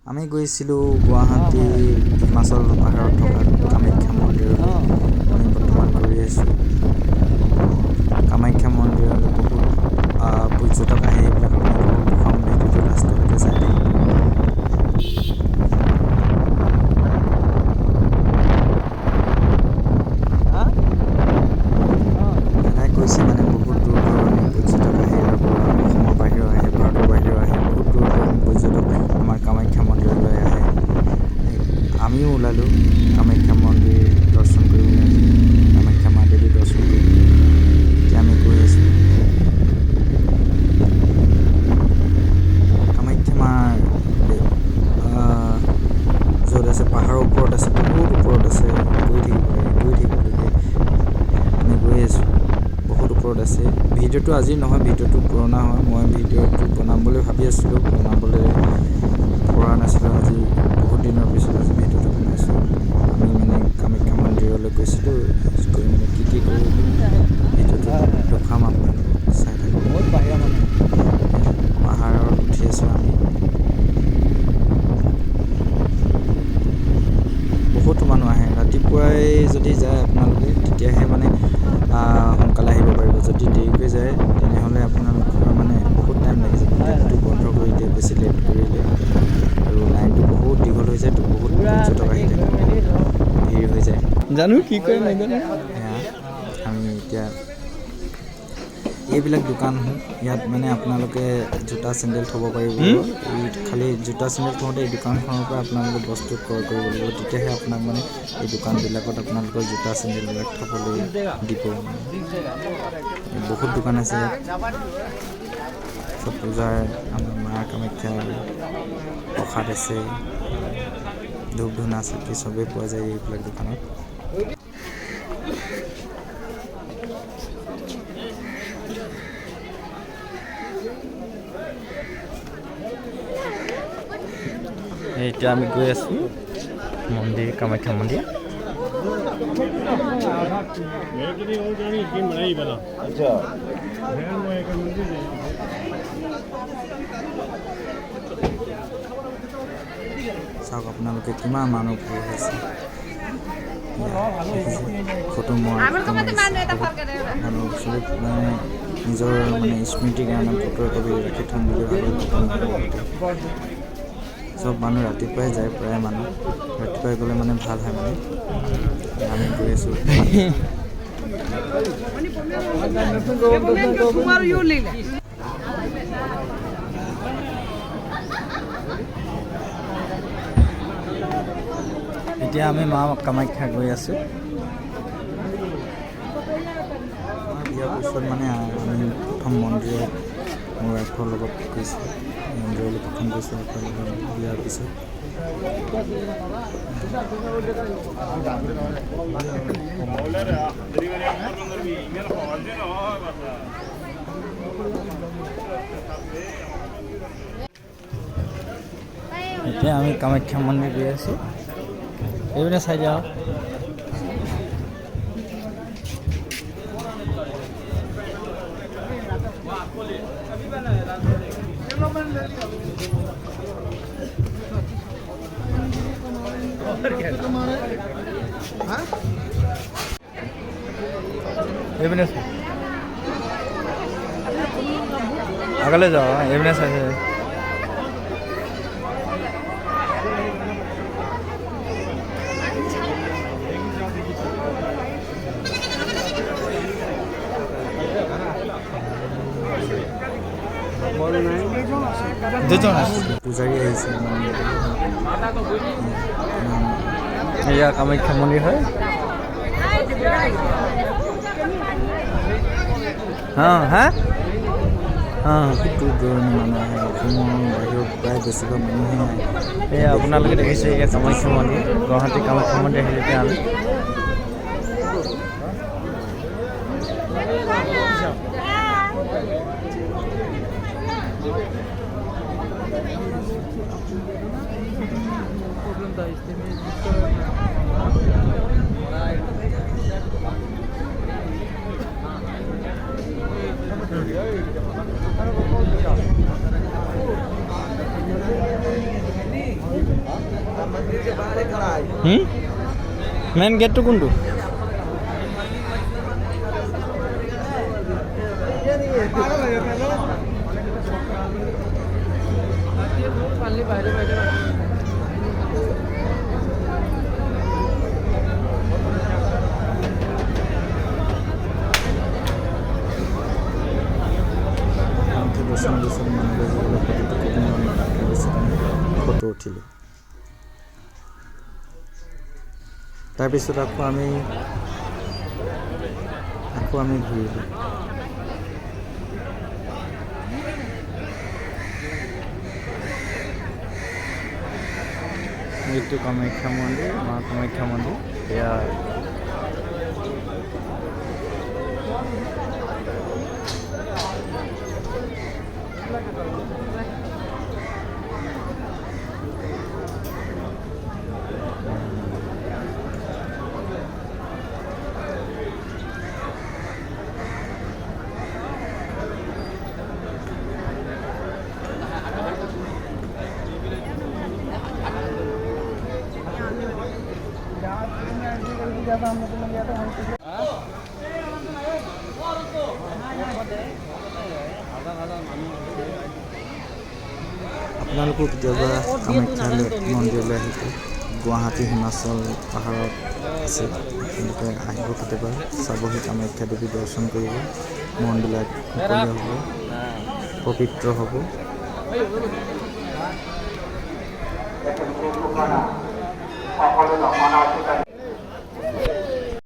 আমি গৈছিলোঁ গুৱাহাটী হিমাচল পাহাৰত থকা কামাখ্যা মন্দিৰলৈ। আমি বৰ্তমান গৈ আছোঁ কামাখ্যা মন্দিৰলৈ। বহুত পৰ্যটক আহি এইবিলাক আপোনালোকক দেখাম, ভিডিঅ'টো লাষ্টলৈকে চাই থাকিব। দাদাই কৈছে মানে বহুত দূৰ দূৰণি পৰ্যটক আহে, ইয়াৰ পৰা অসমৰ বাহিৰৰ আহে, ভাৰতৰ বাহিৰৰ আহে, বহুত দূৰ দূৰণি পৰ্যটক আমাৰ কামাখ্যা মন্দিৰলৈ আহে। আমিও ওলালোঁ কামাখ্যা মন্দিৰ দৰ্শন কৰিবলৈ, কামাখ্যা মা দেৱী দৰ্শন কৰিবলৈ। এতিয়া আমি গৈ আছোঁ কামাখ্যা মাৰ য'ত আছে, পাহাৰৰ ওপৰত আছে, বহুত ওপৰত আছে। গৈ থাকিব লাগে। আমি গৈ আছোঁ, বহুত ওপৰত আছে। ভিডিঅ'টো আজিৰ নহয়, ভিডিঅ'টো পুৰণা হয়। মই ভিডিঅ'টো বনাম বুলি ভাবি আছিলোঁ, বনাবলৈ পৰা নাছিলোঁ। আজি বহুত দিনৰ পিছত আজি ভিডিঅ'টো বনাইছোঁ। আমি মানে কামাখ্যা মন্দিৰলৈ গৈছিলোঁ, গৈ মানে কি কৰিলোঁ ভিডিঅ'টো দেখুৱাম আপোনালোকক, চাই থাকক। পাহাৰত উঠি আছোঁ আমি। বহুতো মানুহ আহে। ৰাতিপুৱাই যদি যায় আপোনালোকে, তেতিয়াহে মানে সোনকালে আহিব পাৰিব। যদি দেৰিকৈ যায় তেনেহ'লে আপোনালোকৰ মানে বহুত টাইম লাগি যাব। গেটটো বন্ধ কৰি দিয়ে বেছি লেট কৰিলে, আৰু লাইনটো বহুত দীঘল হৈ যায়, তো বহুত পৰ্যটক আহি থাকে, ভিৰ হৈ যায়। জানো কি কৰে নাজানো। আমি এতিয়া এইবিলাক দোকান, ইয়াত মানে আপোনালোকে জোতা চেণ্ডেল থ'ব পাৰিব। এই খালি জোতা চেণ্ডেল থওঁতে এই দোকানখনৰ পৰা আপোনালোকে বস্তু ক্ৰয় কৰিব লাগিব, তেতিয়াহে আপোনাক মানে এই দোকানবিলাকত আপোনালোকৰ জোতা চেণ্ডেলবিলাক থ'বলৈ দিব। বহুত দোকান আছে ইয়াত, চব পূজাৰ আমাৰ মা কামাখ্যাৰ প্ৰসাদ আছে, ধূপ ধূনা চাকি চবেই পোৱা যায় এইবিলাক দোকানত। এতিয়া আমি গৈ আছোঁ মন্দিৰ, কামাখ্যা মন্দিৰ। চাওক আপোনালোকে কিমান মানুহ ভিৰ হৈছে। ফটো মানুহ চবে মানে নিজৰ মানে স্মৃতিৰ কাৰণে ফটো একপি ৰাখি থ'ম বুলি ভাবি চব মানুহ ৰাতিপুৱাই যায়, প্ৰায় মানুহ ৰাতিপুৱাই গ'লে মানে ভাল হয়। মানে আমি গৈ আছোঁ। এতিয়া আমি মা কামাখ্যা গৈ আছোঁ। ইয়াৰ পিছত মানে আমি প্ৰথম মন্দিৰত মোৰ ৱাইফৰ লগত গৈছোঁ, মন্দিৰলৈ প্ৰথম গৈছোঁ ৱাইফৰ লগত। বিয়াৰ পিছত এতিয়া আমি কামাখ্যা মন্দিৰ গৈ আছোঁ। এইপিনে চাই যাওঁ। এইপিনে আগলে যাওঁ, এইপিনে চাই দুজন পূজাৰী আহিছে। এয়া কামাখ্যা মন্দিৰ হয়। দূৰ দূৰণি মানুহ আহে, অসমৰ বাহিৰৰ প্ৰায় বেছিভাগ মানুহে আহে। এয়া আপোনালোকে দেখিছে, এয়া কামাখ্যা মন্দিৰ, গুৱাহাটী কামাখ্যা মন্দিৰ আহিলে এতিয়া আমি। মেইন গেটটো কোনটো? ফটো উঠিলোঁ। তাৰপিছত আকৌ আমি ঘূৰিলোঁ। এইটো কামাখ্যা মন্দিৰ, মা কামাখ্যা মন্দিৰ। এয়া আপোনালোকো কেতিয়াবা কামাখ্যালৈ মন্দিৰলৈ আহিব। গুৱাহাটী হিমাচল পাহাৰত আছে, আপোনালোকে আহিব কেতিয়াবা, চাবহি কামাখ্যা দেৱী, দৰ্শন কৰিব। মনবিলাক মুকলি হ'ব, পবিত্ৰ হ'ব।